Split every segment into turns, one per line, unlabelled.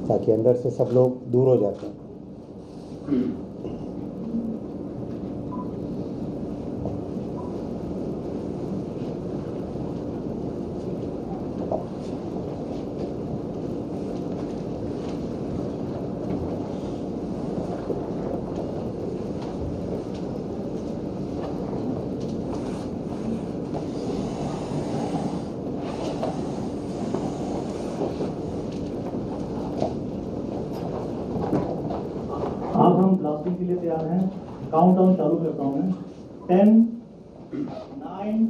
ताकि अंदर से सब लोग दूर हो जाते हैं।
अब हम ब्लास्टिंग के लिए तैयार हैं। काउंटडाउन चालू करता हूं मैं। 10, 9,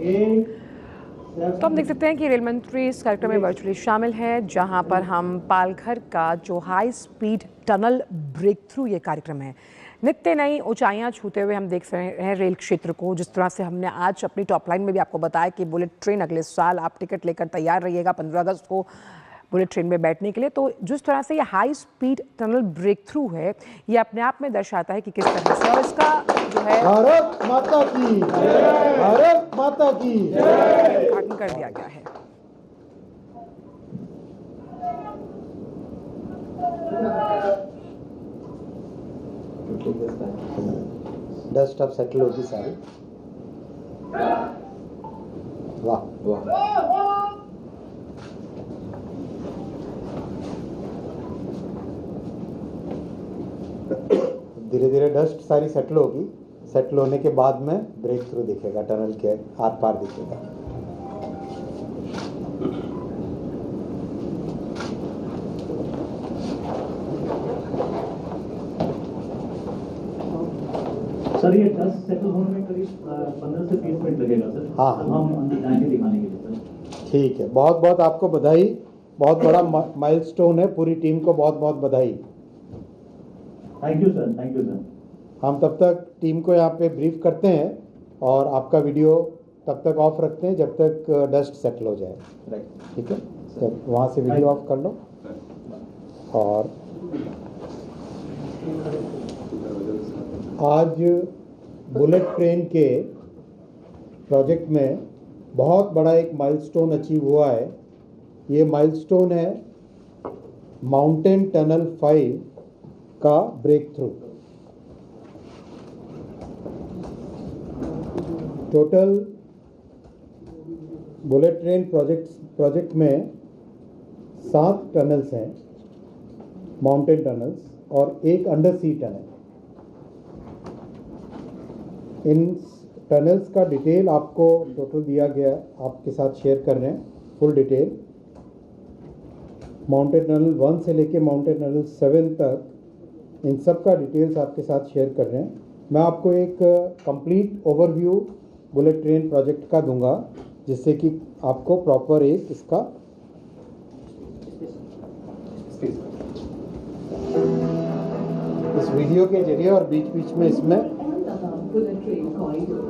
8।
तो हम देख सकते हैं कि रेल मंत्री इस कार्यक्रम में वर्चुअली शामिल है, जहां पर हम पालघर का जो high speed tunnel breakthrough ये कार्यक्रम है, नित्य नई ऊंचाइयां छूते हुए हम देख रहे हैं रेल क्षेत्र को। जिस तरह से हमने आज अपनी टॉप लाइन में भी आपको बताया कि बुलेट ट्रेन अगले साल आप टिकट लेकर तैयार रहिएगा 15 अगस्त को बुलेट ट्रेन में बैठने के लिए। तो जिस तरह से ये high speed tunnel breakthrough है, ये अपने आप में दर्शाता है कि किस तरह से, और इसका जो है
भारत माता की जय, भारत माता की जय,
उद्घाटन कर दिया गया है।
डस्ट अब सेटल होगी सारी। वाह वाह। धीरे धीरे डस्ट सारी सेटल होगी। सेटल होने के बाद में ब्रेक थ्रू दिखेगा, टनल के आर पार दिखेगा।
सर ये डस्ट सेटल होने में करीब 15 से 20 मिनट लगेगा सर।
हाँ।
हम अंदर जाएंगे दिखाने के लिए सर।
ठीक है, बहुत बहुत आपको बधाई। बहुत बड़ा माइलस्टोन है, पूरी टीम को बहुत बहुत बधाई।
Thank you sir, thank you sir.
हम तब तक टीम को यहाँ पे ब्रीफ करते हैं और आपका वीडियो तब तक ऑफ रखते हैं जब तक डस्ट सेटल हो जाए।
राइट,
ठीक है, तब वहाँ से वीडियो ऑफ कर लो। और आज बुलेट ट्रेन के प्रोजेक्ट में बहुत बड़ा एक माइलस्टोन अचीव हुआ है। ये माइलस्टोन है माउंटेन टनल 5 का breakthrough. Total bullet train project में 7 टनल्स हैं, माउंटेन टनल्स, और एक अंडर सी टनल। इन टनल्स का डिटेल आपको टोटल दिया गया, आपके साथ शेयर कर रहे हैं फुल डिटेल। माउंटेन टनल 1 से लेके माउंटेन टनल 7 तक इन सब का डिटेल्स आपके साथ शेयर कर रहे हैं। मैं आपको एक complete overview bullet train project का दूंगा, जिससे कि आपको प्रॉपर एक इसका इस वीडियो के जरिए और बीच बीच में इसमें
bullet train corridor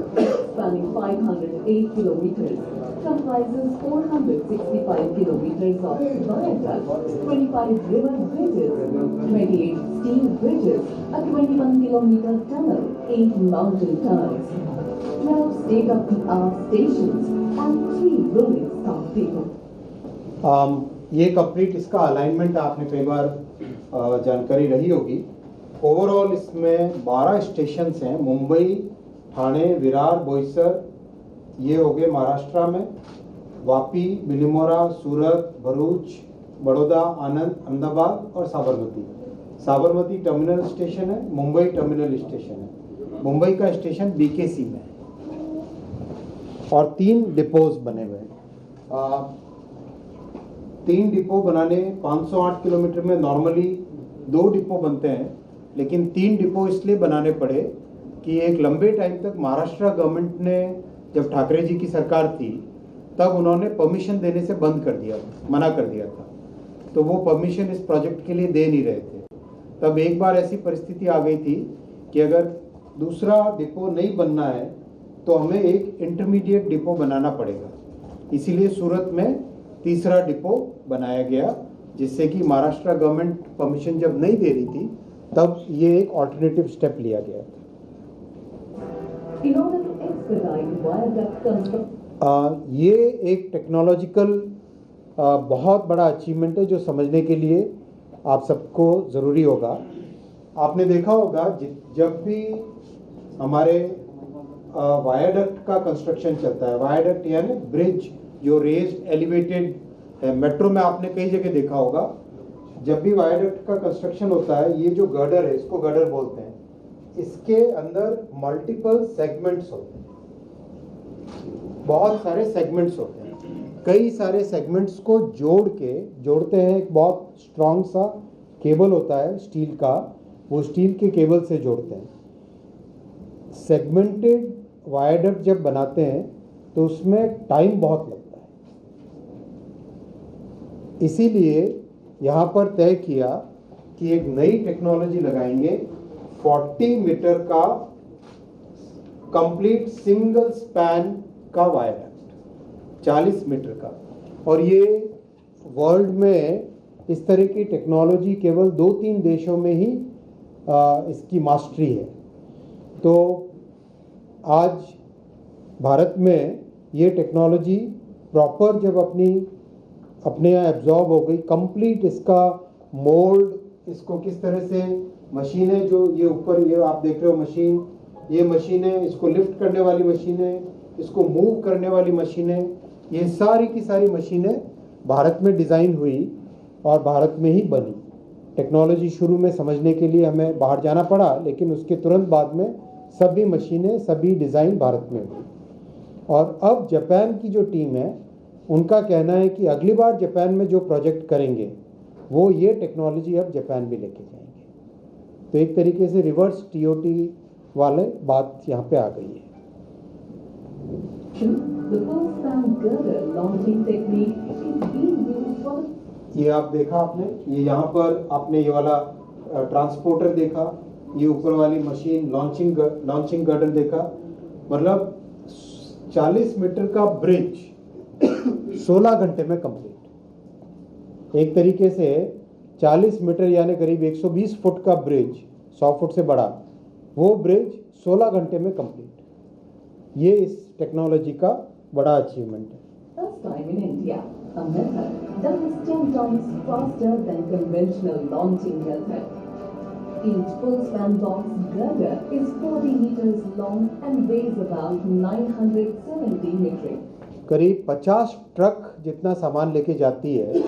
spanning 508 kilometers comprises 465 kilometers of viaduct, 25 river bridges, 28 steel bridges, a 21-kilometer tunnel, 8 mountain tunnels, 12 state-of-the-art stations, and 3 rolling stock depots.
ये कंप्लीट इसका अलाइनमेंट आपने कई बार जानकारी रही होगी। ओवरऑल इसमें 12 स्टेशंस हैं, मुंबई, ठाणे, विरार, बोईसर, ये हो गए महाराष्ट्र में, वापी, बिलिमोरा, सूरत, भरूच, बड़ौदा, आनंद, अहमदाबाद और साबरमती। साबरमती टर्मिनल स्टेशन है, मुंबई टर्मिनल स्टेशन है। मुंबई का स्टेशन बीकेसी में है और 3 डिपोज बने हुए हैं। 3 डिपो बनाने 508 किलोमीटर में नॉर्मली 2 डिपो बनते हैं, लेकिन 3 डिपो इसलिए बनाने पड़े कि एक लंबे टाइम तक महाराष्ट्र गवर्नमेंट ने, जब ठाकरे जी की सरकार थी तब उन्होंने परमिशन देने से बंद कर दिया, मना कर दिया था। तो वो परमिशन इस प्रोजेक्ट के लिए दे नहीं रहे थे। तब एक बार ऐसी परिस्थिति आ गई थी कि अगर दूसरा डिपो नहीं बनना है तो हमें एक इंटरमीडिएट डिपो बनाना पड़ेगा। इसीलिए सूरत में तीसरा डिपो बनाया गया, जिससे कि महाराष्ट्र गवर्नमेंट परमिशन जब नहीं दे रही थी तब ये एक ऑल्टरनेटिव स्टेप लिया गया था।
ये एक टेक्नोलॉजिकल
बहुत बड़ा अचीवमेंट है जो समझने के लिए आप सबको ज़रूरी होगा। आपने देखा होगा जब भी हमारे वायाडक्ट का कंस्ट्रक्शन चलता है, वायाडक्ट यानी ब्रिज जो रेज्ड एलिवेटेड है, मेट्रो में आपने कई जगह देखा होगा, जब भी वायाडक्ट का कंस्ट्रक्शन होता है, ये जो गर्डर है, इसको गर्डर बोलते हैं, इसके अंदर मल्टीपल सेगमेंट्स होते हैं, बहुत सारे सेगमेंट्स होते हैं। कई सारे सेगमेंट्स को जोड़ते हैं, एक बहुत स्ट्रॉन्ग सा केबल होता है स्टील का, वो स्टील के केबल से जोड़ते हैं। सेगमेंटेड वायाडक्ट जब बनाते हैं तो उसमें टाइम बहुत लगता है, इसीलिए यहाँ पर तय किया कि एक नई टेक्नोलॉजी लगाएंगे, 40 मीटर का कंप्लीट सिंगल स्पैन का वायाडक्ट, 40 मीटर का। और ये वर्ल्ड में इस तरह की टेक्नोलॉजी केवल 2-3 देशों में ही इसकी मास्टरी है। तो आज भारत में ये टेक्नोलॉजी प्रॉपर जब अपने यहाँ एब्जॉर्ब हो गई, कंप्लीट इसका मोल्ड, इसको किस तरह से मशीनें, जो ये ऊपर ये आप देख रहे हो मशीन, ये मशीनें, इसको लिफ्ट करने वाली मशीनें, इसको मूव करने वाली मशीनें, ये सारी की सारी मशीनें भारत में डिज़ाइन हुई और भारत में ही बनी। टेक्नोलॉजी शुरू में समझने के लिए हमें बाहर जाना पड़ा, लेकिन उसके तुरंत बाद में सभी मशीनें, सभी डिज़ाइन भारत में हुई। और अब जापान की जो टीम है, उनका कहना है कि अगली बार जापान में जो प्रोजेक्ट करेंगे वो ये टेक्नोलॉजी अब जापान भी लेके जाएंगे। तो एक तरीके से रिवर्स टीओटी वाले बात यहाँ पे आ गई है।
The full span girder launching technique is being used for
ये आप देखा आपने, ये यहाँ पर आपने ये वाला ट्रांसपोर्टर देखा, ये ऊपर वाली मशीन लॉन्चिंग गर्डर देखा, मतलब 40 मीटर का ब्रिज 16 घंटे में कंप्लीट। एक तरीके से 40 मीटर यानी करीब 120 फुट का ब्रिज, 100 फुट से बड़ा, वो ब्रिज 16 घंटे में कंप्लीट। ये इस टेक्नोलॉजी का बड़ा अचीवमेंट है।
first time in India, a method that is 10 times faster than conventional launching method. Each full span box girder is 40 meters long and weighs about 970 metric.
करीब 50 ट्रक जितना सामान लेके जाती है,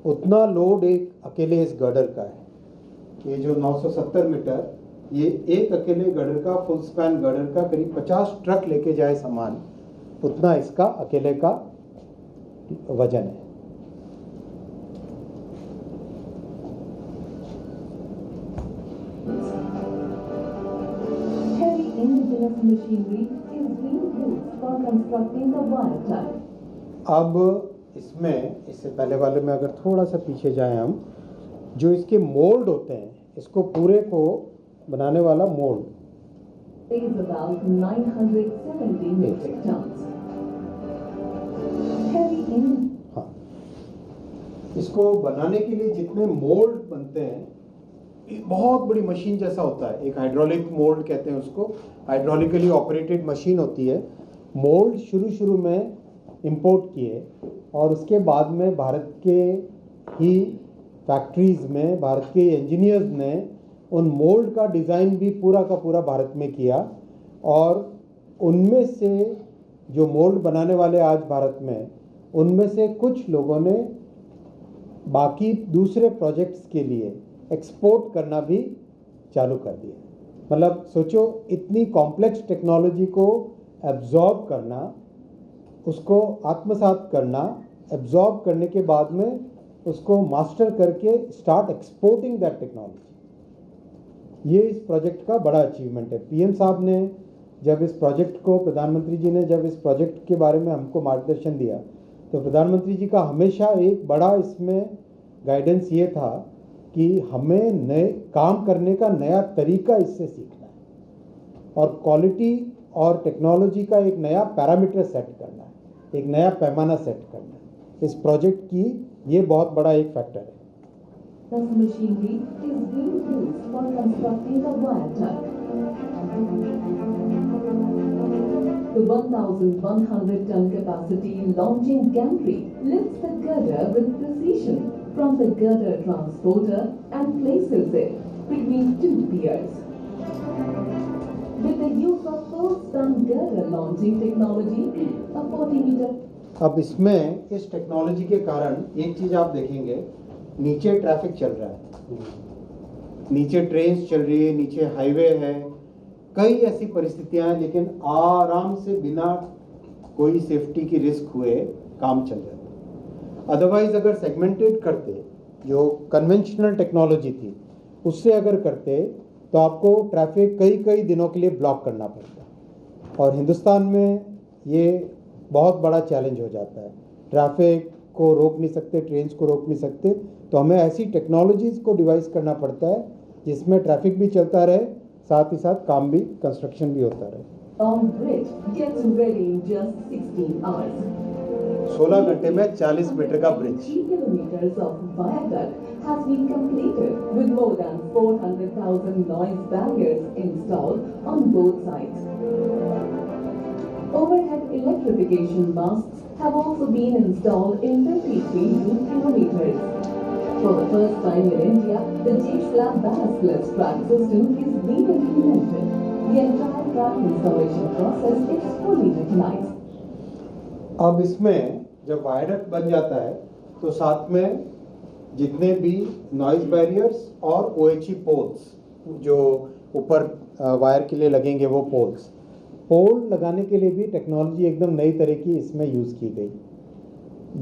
उतना लोड एक अकेले इस गर्डर का है। ये जो 970 मीटर, ये एक अकेले गर्डर का, फुल स्पैन गर्डर का करीब 50 ट्रक लेके जाए सामान, उतना इसका अकेले का वजन है।
Heavy indigenous machinery is being used for constructing the viaduct.
अब इसमें, इससे पहले वाले में अगर थोड़ा सा पीछे जाएं हम, जो इसके मोल्ड होते हैं, इसको पूरे को बनाने वाला mould
Weighs about 970 metric tons. Heavy in
हाँ, इसको बनाने के लिए जितने मोल्ड बनते हैं, एक बहुत बड़ी मशीन जैसा होता है, एक हाइड्रोलिक मोल्ड कहते हैं उसको, हाइड्रोलिकली ऑपरेटेड मशीन होती है। मोल्ड शुरू में इंपोर्ट किए और उसके बाद में भारत के ही फैक्ट्रीज़ में भारत के इंजीनियर्स ने उन मोल्ड का डिज़ाइन भी पूरा का पूरा भारत में किया, और उनमें से जो मोल्ड बनाने वाले आज भारत में, उनमें से कुछ लोगों ने बाकी दूसरे प्रोजेक्ट्स के लिए एक्सपोर्ट करना भी चालू कर दिया। मतलब सोचो, इतनी कॉम्प्लेक्स टेक्नोलॉजी को एब्जॉर्ब करना, उसको आत्मसात करना, एब्जॉर्ब करने के बाद में उसको मास्टर करके स्टार्ट एक्सपोर्टिंग दैट टेक्नोलॉजी, ये इस प्रोजेक्ट का बड़ा अचीवमेंट है। पीएम साहब ने जब इस प्रोजेक्ट को, प्रधानमंत्री जी ने जब इस प्रोजेक्ट के बारे में हमको मार्गदर्शन दिया, तो प्रधानमंत्री जी का हमेशा एक बड़ा इसमें गाइडेंस ये था कि हमें नए काम करने का नया तरीका इससे सीखना है, और क्वालिटी और टेक्नोलॉजी का एक नया पैरामीटर सेट करना है, एक नया पैमाना सेट करना है। इस प्रोजेक्ट की ये बहुत बड़ा एक फैक्टर है।
this machinery is being used for constructing the viaduct. The 1,100-ton capacity launching gantry lifts the girder with precision from the girder transporter and places it between two piers. With the use of full-span girder launching technology, a 40-meter
अब इसमें इस technology के कारण एक चीज आप देखेंगे, नीचे ट्रैफिक चल रहा है, नीचे ट्रेन चल रही है, नीचे हाईवे है, कई ऐसी परिस्थितियां हैं, लेकिन आराम से बिना कोई सेफ्टी की रिस्क हुए काम चल रहा है। अदरवाइज अगर सेगमेंटेड करते, जो कन्वेंशनल टेक्नोलॉजी थी उससे अगर करते तो आपको ट्रैफिक कई कई दिनों के लिए ब्लॉक करना पड़ता, और हिंदुस्तान में ये बहुत बड़ा चैलेंज हो जाता है। ट्रैफिक को रोक नहीं सकते, ट्रेन्स को रोक नहीं सकते, तो हमें ऐसी टेक्नोलॉजीज़ को डिवाइस करना पड़ता है जिसमें ट्रैफिक भी चलता रहे, साथ ही साथ काम भी, कंस्ट्रक्शन भी होता रहे।
On bridge gets ready in just 16 hours.
16 घंटे में 40 मीटर का bridge.
3 kilometers of viaduct has been completed with more than 400,000 noise barriers installed on both sides. Overhead electrification masts have also been installed in 23 route kilometers. For the first time in India, the J-slab ballastless track system is being implemented. The entire track installation process is fully mechanized.
अब इसमें जब वायरक्ट बन जाता है तो साथ में जितने भी नॉइज बैरियर्स और OHE पोल्स जो ऊपर वायर के लिए लगेंगे, वो पोल लगाने के लिए भी टेक्नोलॉजी एकदम नई तरह की इसमें यूज़ की गई।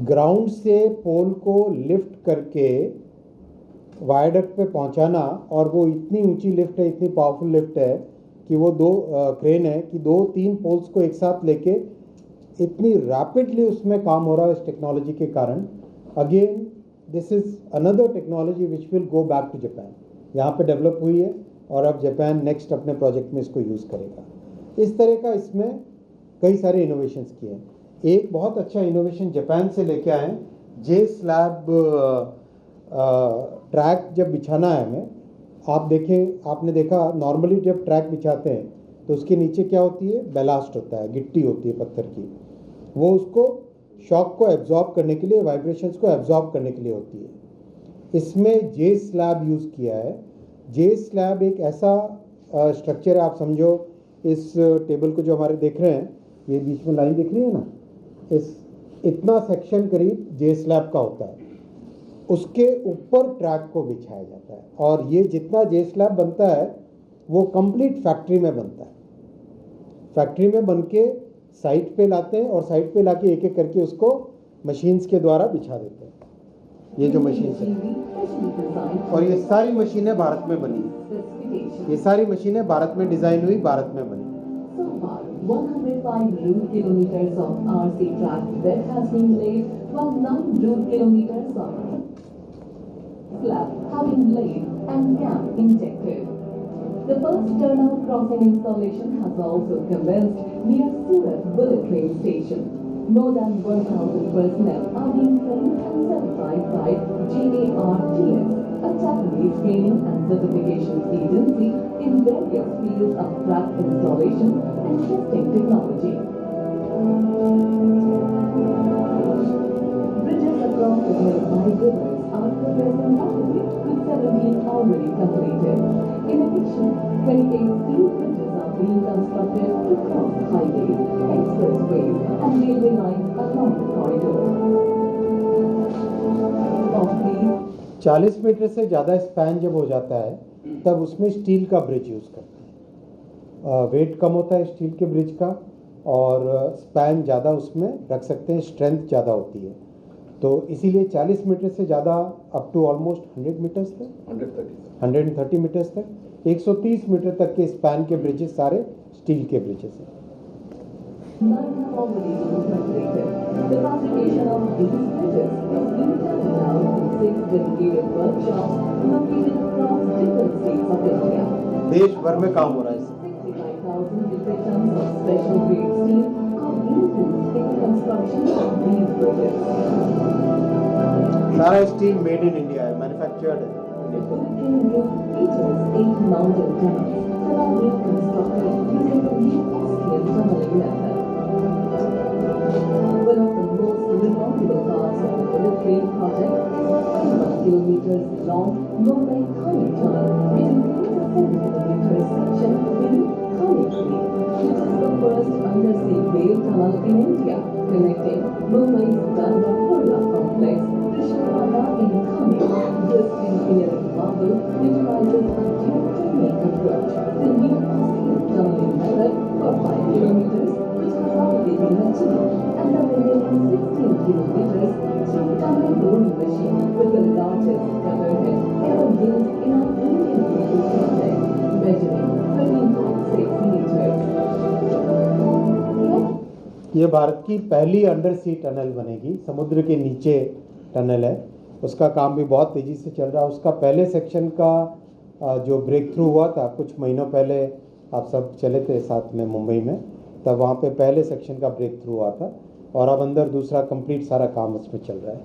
ग्राउंड से पोल को लिफ्ट करके वायरडक्ट पे पहुंचाना, और वो इतनी ऊंची लिफ्ट है, इतनी पावरफुल लिफ्ट है कि वो दो क्रेन है कि 2-3 पोल्स को एक साथ लेके इतनी रैपिडली उसमें काम हो रहा है इस टेक्नोलॉजी के कारण। Again this is another technology which will go back to Japan. यहाँ पे डेवलप हुई है और अब जापान नेक्स्ट अपने प्रोजेक्ट में इसको यूज़ करेगा। इस तरह का इसमें कई सारे इनोवेशंस किए हैं। एक बहुत अच्छा इनोवेशन जापान से लेके आए, J-slab ट्रैक जब बिछाना है हमें, आप देखें, आपने देखा नॉर्मली जब ट्रैक बिछाते हैं तो उसके नीचे क्या होती है, बैलास्ट होता है, गिट्टी होती है पत्थर की, वो उसको शॉक को एब्जॉर्ब करने के लिए, वाइब्रेशंस को एब्जॉर्ब करने के लिए होती है। इसमें J-slab यूज़ किया है। J-slab एक ऐसा स्ट्रक्चर है, आप समझो इस टेबल को जो हमारे देख रहे हैं, ये बीच में लाइन दिख रही है ना, इस इतना सेक्शन करीब J-slab का होता है, उसके ऊपर ट्रैक को बिछाया जाता है, और ये जितना J-slab बनता है वो कंप्लीट फैक्ट्री में बनता है। फैक्ट्री में बन के साइट पे लाते हैं, और साइट पे लाके एक एक करके उसको मशीन्स के द्वारा बिछा देते हैं। ये जो मशीन है, और ये सारी मशीनें भारत में बनी है, ये सारी मशीनें भारत में डिजाइन हुई, भारत में बनी।
105 route kilometers of RC track bed has been laid, while 9 route kilometers of slab have been laid and camp injected. The first turnout crossing installation has also commenced near Surat Bullet Train Station. More than 1,000 personnel are being trained and certified by JARTS, a Japanese training and certification agency in various fields of track installation and testing technology. Bridges across the nearby rivers are progressing rapidly, with 17 already completed. In addition, 28 steel bridges are being constructed to cross highways, expressways, and railway lines along the corridor. Of these,
40 metre से ज़्यादा span जब हो जाता है तब उसमें steel का bridge use करते हैं। वेट कम होता है स्टील के ब्रिज का, और स्पैन ज़्यादा उसमें रख सकते हैं, स्ट्रेंथ ज़्यादा होती है, तो इसीलिए 40 मीटर से ज़्यादा अप टू ऑलमोस्ट 100 मीटर्स तक, 130 मीटर्स तक, 130 मीटर तक के स्पैन के ब्रिजेस सारे स्टील के ब्रिजेस हैं।
9 have already been completed. The fabrication of these bridges is being carried out in 6 dedicated workshops located across different states of India.
देश भर में काम हो रहा है इससे।
65,000 metric tons of special grade steel are being used in the construction of these bridges.
सारा steel made in India है, मैन्युफैक्चर्ड है।
Bullet train route features 8 mountain tunnels that are being constructed using the new Austrian tunneling method. long Mumbai-Thane tunnel, which includes a 70-kilometer section beneath Thane Creek, which is the first undersea rail tunnel in India, connecting Mumbai's Bandra-Kurla complex to Shahada in Thane. This engineering marvel utilizes a geotechnique approach, the new Austrian tunneling method for 5 kilometers, which has already been achieved, and the remaining 16 kilometers through tunnel boring machine with the largest cutter head ever built in an Indian railway project, measuring 13.6 meters.
ये भारत की पहली under sea tunnel बनेगी, समुद्र के नीचे tunnel है, उसका काम भी बहुत तेज़ी से चल रहा है। उसका पहले सेक्शन का जो ब्रेक थ्रू हुआ था कुछ महीनों पहले, आप सब चले थे साथ में मुंबई में, तब वहाँ पे पहले सेक्शन का ब्रेक थ्रू हुआ था और अब अंदर दूसरा कंप्लीट सारा काम उसमें चल रहा है।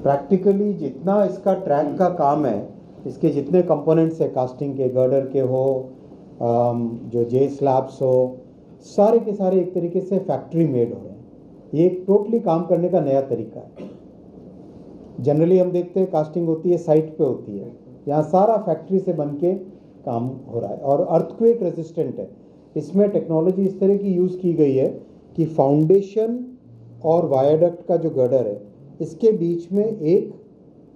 प्रैक्टिकली जितना इसका ट्रैक का काम है, इसके जितने कंपोनेंट्स है, कास्टिंग के, गर्डर के हो, जो जे स्लैब्स हो, सारे के सारे एक तरीके से फैक्ट्री मेड हो रहे हैं। ये एक टोटली काम करने का नया तरीका है। जनरली हम देखते हैं कास्टिंग होती है साइट पे होती है, यहाँ सारा फैक्ट्री से बन के काम हो रहा है और अर्थक्वेक रेजिस्टेंट है। इसमें टेक्नोलॉजी इस तरह की यूज़ की गई है कि फाउंडेशन और वायाडक्ट का जो गर्डर है, इसके बीच में एक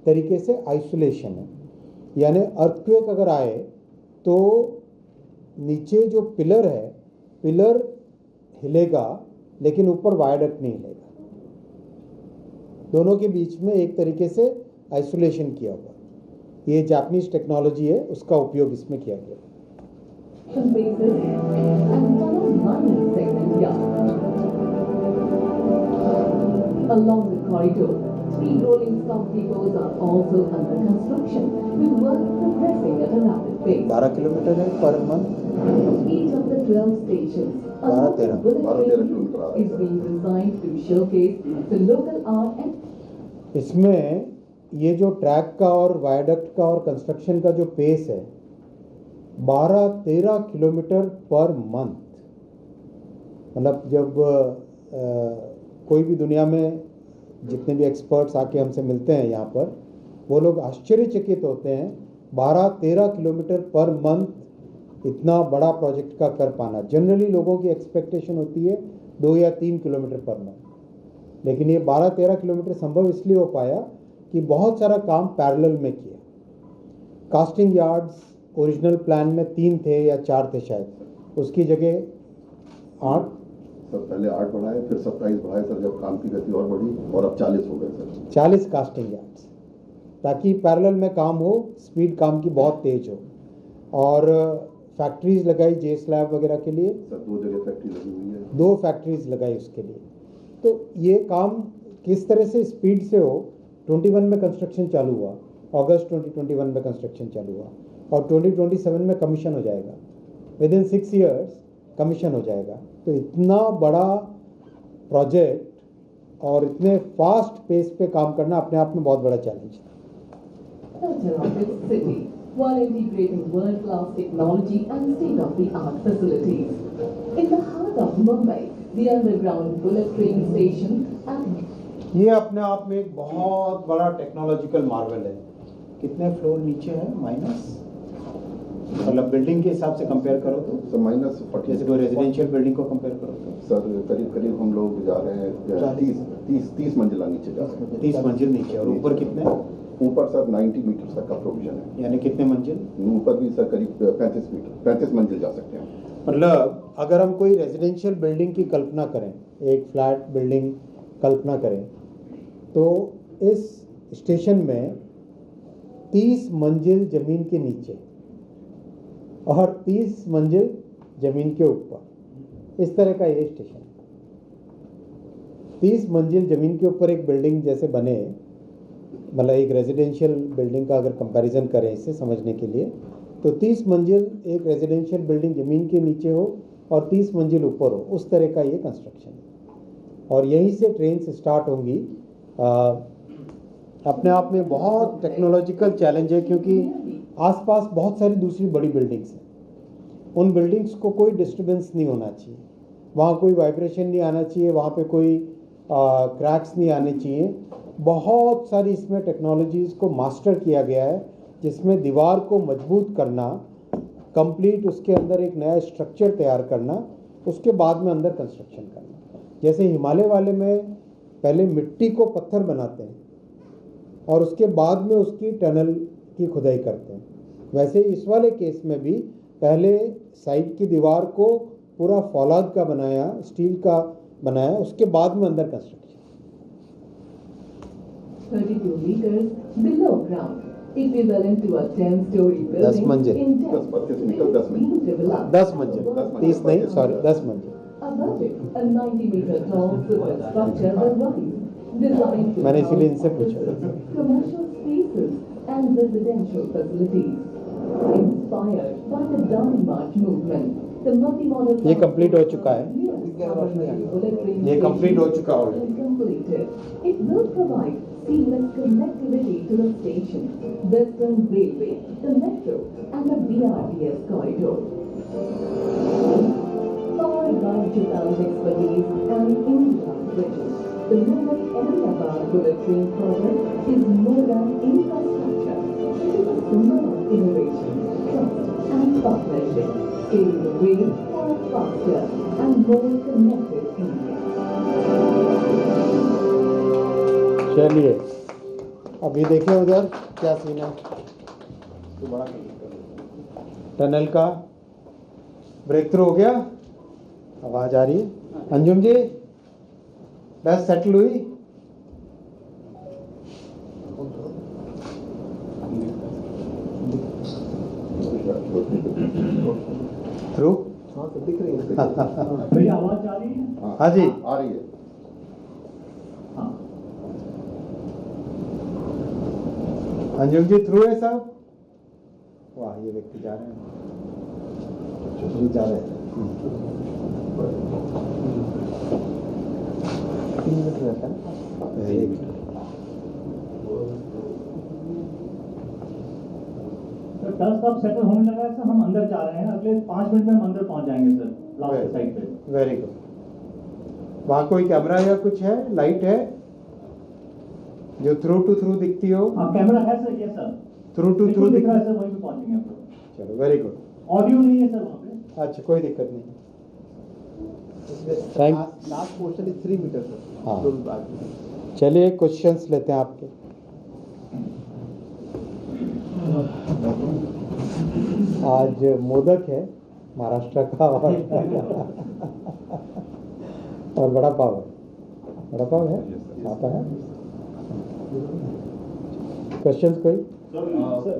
तरीके से आइसोलेशन है, यानी अर्थक्वेक अगर आए तो नीचे जो पिलर है, पिलर हिलेगा लेकिन ऊपर वायाडक्ट नहीं हिलेगा। दोनों के बीच में एक तरीके से आइसोलेशन किया हुआ। ये जापानीज टेक्नोलॉजी है, उसका उपयोग इसमें किया गया।
Along the corridor, 3 rolling stock depots are also under construction, with work progressing at a rapid pace.
12 kilometre है per month.
Each of the 12 stations along the bullet train route is being designed to showcase the local art and
इसमें ये जो track का और viaduct का और construction का जो पेस है, 12-13 किलोमीटर पर मंथ। मतलब जब कोई भी दुनिया में जितने भी एक्सपर्ट्स आके हमसे मिलते हैं यहाँ पर, वो लोग आश्चर्यचकित होते हैं 12-13 किलोमीटर पर मंथ इतना बड़ा प्रोजेक्ट का कर पाना। जनरली लोगों की एक्सपेक्टेशन होती है 2 या 3 किलोमीटर पर मंथ, लेकिन ये 12-13 किलोमीटर संभव इसलिए हो पाया कि बहुत सारा काम पैरेलल में किया। कास्टिंग यार्ड्स ओरिजिनल प्लान में 3 थे या 4 थे शायद, उसकी जगह 8
सर पहले 8 बढ़ाए, फिर 27 बढ़ाए सर, जब काम की गति और बढ़ी और अब 40 हो गए सर।
40 कास्टिंग यार्ड्स, ताकि पैरेलल में काम हो, स्पीड काम की बहुत तेज हो। और फैक्ट्रीज लगाई जे स्लैब वगैरह के लिए,
सर 2 जगह फैक्ट्री लगी हुई है,
2 फैक्ट्रीज लगाई उसके लिए। तो ये काम किस तरह से स्पीड से हो, 21 में कंस्ट्रक्शन चालू हुआ, अगस्त 2021 में कंस्ट्रक्शन चालू हुआ और 2027 में कमीशन हो जाएगा। विद इन 6 ईयर्स कमीशन हो जाएगा। तो इतना बड़ा प्रोजेक्ट और इतने फास्ट पेस पे काम करना अपने आप में बहुत बड़ा चैलेंज है।
culture of its city, while integrating world-class technology and state-of-the-art facilities. In the heart of Mumbai, the underground bullet train station and
ये अपने आप में एक बहुत बड़ा टेक्नोलॉजिकल मार्वल है। कितने फ्लोर नीचे है माइनस, मतलब बिल्डिंग के हिसाब से कंपेयर करो तो
सर -40,
जैसे कोई रेजिडेंशियल बिल्डिंग को कंपेयर करो तो
सर करीब हम लोग जा रहे हैं 30 मंजिला नीचे जा रहे हैं।
30 मंजिल नीचे, और ऊपर कितने?
ऊपर सर 90 मीटर तक का प्रोविजन है।
यानी कितने मंजिल?
ऊपर भी सर करीब 35 मंजिल जा सकते हैं।
मतलब अगर हम कोई रेजिडेंशियल बिल्डिंग की कल्पना करें, एक फ्लैट बिल्डिंग कल्पना करें, तो इस स्टेशन में 30 मंजिल जमीन के नीचे और 30 मंजिल जमीन के ऊपर, इस तरह का ये स्टेशन। 30 मंजिल जमीन के ऊपर एक बिल्डिंग जैसे बने, मतलब एक रेजिडेंशियल बिल्डिंग का अगर कंपैरिजन करें इससे समझने के लिए, तो 30 मंजिल एक रेजिडेंशियल बिल्डिंग ज़मीन के नीचे हो और 30 मंजिल ऊपर हो, उस तरह का ये कंस्ट्रक्शन है। और यहीं से ट्रेन स्टार्ट होंगी अपने आप में बहुत टेक्नोलॉजिकल चैलेंज है, क्योंकि आसपास बहुत सारी दूसरी बड़ी बिल्डिंग्स हैं। उन बिल्डिंग्स को कोई डिस्टरबेंस नहीं होना चाहिए, वहाँ कोई वाइब्रेशन नहीं आना चाहिए, वहाँ पे कोई क्रैक्स नहीं आने चाहिए। बहुत सारी इसमें टेक्नोलॉजीज़ को मास्टर किया गया है, जिसमें दीवार को मजबूत करना, कंप्लीट उसके अंदर एक नया स्ट्रक्चर तैयार करना, उसके बाद में अंदर कंस्ट्रक्शन करना। जैसे हिमालय वाले में पहले मिट्टी को पत्थर बनाते हैं और उसके बाद में उसकी टनल की खुदाई करते हैं, वैसे इस वाले केस में भी पहले साइड की दीवार को पूरा फौलाद का बनाया, स्टील का बनाया, उसके बाद में अंदर construction.
32 meters below ground, equivalent to a 10-story
10
building
मंजिल।
in
10
depth,
निकल 10
is being developed.
10 मंजिल, 30 नहीं, सॉरी 10 मंजिल।
Above it, a 90-meter tall civil structure will rise, designed to
मैंने इसीलिए इनसे
house
पूछा।
offices, commercial spaces and residential facilities. Inspired by the Downy March movement, the multi-modal
ये complete हो चुका है। ये complete हो चुका है।
completed. It will provide seamless connectivity to the station, Western Railway, the metro, and the BRTS corridor. Powered by Japan's expertise and India's vision, the Mumbai-Ahmedabad bullet train project is more than infrastructure. It is a symbol of innovation, trust, and partnership, paving the way for a faster and more connected India.
चलिए अभी देखिए उधर क्या scene है। Tunnel का break through हो गया, आवाज आ रही है। अंजुम जी बस सेटल हुई? थ्रू
हाँ तो दिख रही है।
भैया आवाज आ रही है?
हाँ जी
आ रही है।
हाँ।
अंजुम जी थ्रू है साहब? वाह ये व्यक्ति जा रहे हैं, जी जा रहे हैं। 3 मिनट रहता है। एक मिनट।
तो टास्क अब सेटल होने लगा है सर, हम अंदर जा रहे हैं, अगले 5 मिनट में हम अंदर पहुंच जाएंगे सर, लास्ट साइड पे।
Very good. वहाँ कोई कैमरा या कुछ है, लाइट है जो थ्रू टू थ्रू दिखती हो?
हाँ कैमरा है सर, ये सर
थ्रू टू थ्रू
बिल्कुल दिख
दिख
रहा है सर, वहीं पे पहुंचेंगे हम लोग।
चलो वेरी गुड।
ऑडियो नहीं है सर वहाँ पे।
अच्छा कोई दिक्कत नहीं। Thank
last portion is 3 meter sir.
हाँ चलिए क्वेश्चंस लेते हैं आपके। आज मोदक है महाराष्ट्र का और बड़ा पाव है। बड़ा पाव है, आता है। क्वेश्चंस कोई?
सर